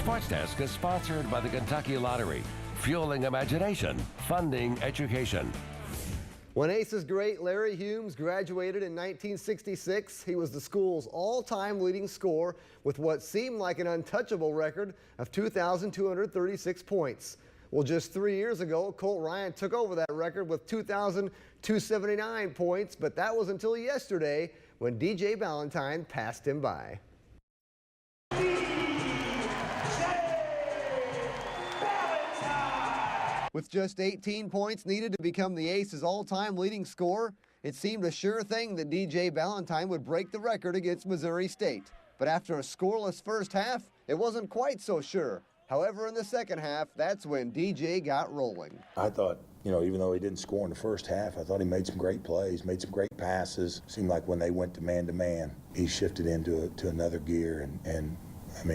Sports Desk is sponsored by the Kentucky Lottery, fueling imagination, funding education. When Aces great Larry Humes graduated in 1966, he was the school's all-time leading scorer with what seemed like an untouchable record of 2,236 points. Well, just 3 years ago, Colt Ryan took over that record with 2,279 points, but that was until yesterday when DJ Ballantyne passed him by. With just 18 points needed to become the Aces' all-time leading scorer, it seemed a sure thing that DJ Ballantyne would break the record against Missouri State. But after a scoreless first half, it wasn't quite so sure. However, in the second half, that's when DJ got rolling. I thought, even though he didn't score in the first half, I thought he made some great plays, made some great passes. Seemed like when they went to man-to-man, he shifted into another gear and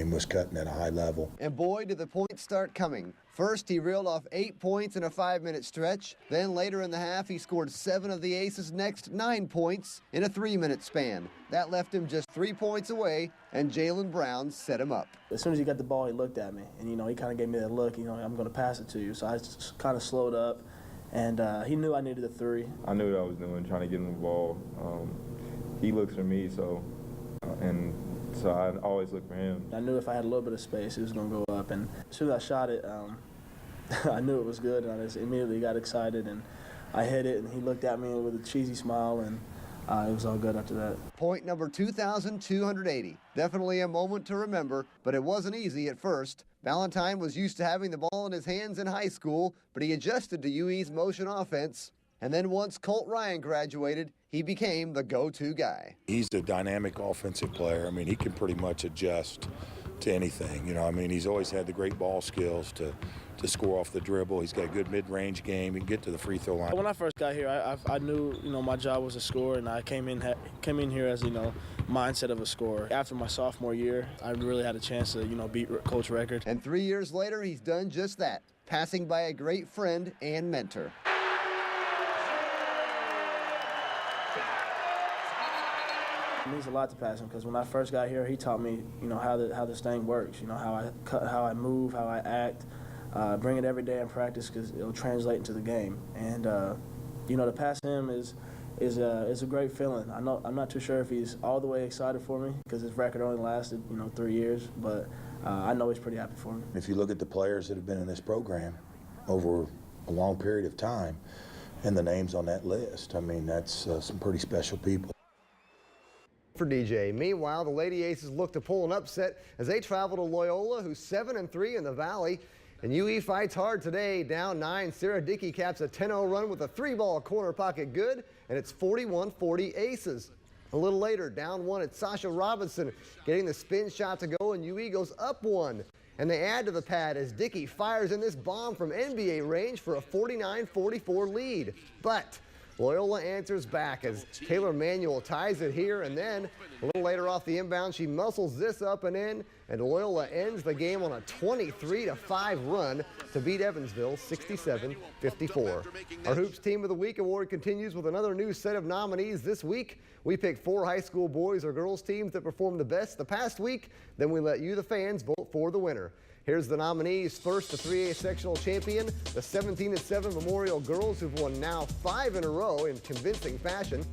was cutting at a high level. And boy, did the points start coming. First, he reeled off 8 points in a 5-minute stretch. Then later in the half, he scored 7 of the Aces' next 9 points in a 3-minute span. That left him just 3 points away, and Jalen Brown set him up. As soon as he got the ball, he looked at me, and, he kind of gave me that look, I'm going to pass it to you. So I just kind of slowed up, and he knew I needed a 3. I knew what I was doing, trying to get him the ball. He looks for me, so I always look for him. I knew if I had a little bit of space, it was going to go up. And as soon as I shot it, I knew it was good, and I just immediately got excited, and I hit it, and he looked at me with a cheesy smile, and it was all good after that. Point number 2,280. Definitely a moment to remember, but it wasn't easy at first. Ballantyne was used to having the ball in his hands in high school, but he adjusted to UE's motion offense. And then once Colt Ryan graduated, he became the go-to guy. He's a dynamic offensive player. He can pretty much adjust to anything. He's always had the great ball skills to score off the dribble. He's got a good mid-range game. He can get to the free throw line. When I first got here, I knew my job was a scorer, and I came in here as mindset of a scorer. After my sophomore year, I really had a chance to beat Colt's record. And 3 years later, he's done just that, passing by a great friend and mentor. It means a lot to pass him because when I first got here, he taught me, how this thing works. How I move, how I act. Bring it every day in practice because it'll translate into the game. And to pass him is a great feeling. I'm not too sure if he's all the way excited for me because his record only lasted 3 years, but I know he's pretty happy for me. If you look at the players that have been in this program over a long period of time, and the names on that list, that's some pretty special people. For DJ. Meanwhile, the Lady Aces look to pull an upset as they travel to Loyola, who's 7-3 in the Valley. And UE fights hard today, down 9. Sarah Dickey caps a 10-0 run with a 3-ball corner pocket good, and it's 41-40 Aces. A little later, down 1 at Sasha Robinson, getting the spin shot to go, and UE goes up 1. And they add to the pad as Dickey fires in this bomb from NBA range for a 49-44 lead. But Loyola answers back as Taylor Manuel ties it here, and then a little later off the inbound, she muscles this up and in, and Loyola ends the game on a 23-5 run to beat Evansville 67-54. Our Hoops Team of the Week award continues with another new set of nominees this week. We picked 4 high school boys or girls teams that performed the best the past week. Then we let you, the fans, vote for the winner. Here's the nominees. First, the 3A sectional champion, the 17-7 Memorial Girls, who've won now 5 in a row in convincing fashion.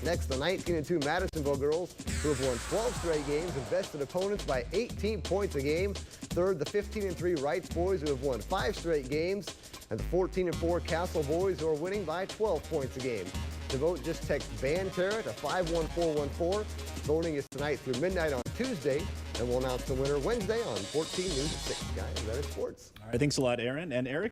Next, the 19-2 Madisonville Girls, who have won 12 straight games and bested opponents by 18 points a game. Third, the 15-3 Wrights Boys, who have won 5 straight games. And the 14-4 Castle Boys, who are winning by 12 points a game. To vote, just text BANTERRA to 51414. Voting is tonight through midnight on Tuesday, and we'll announce the winner Wednesday on 14 News at 6. Guys, that is sports. All right, thanks a lot, Aaron. And Eric?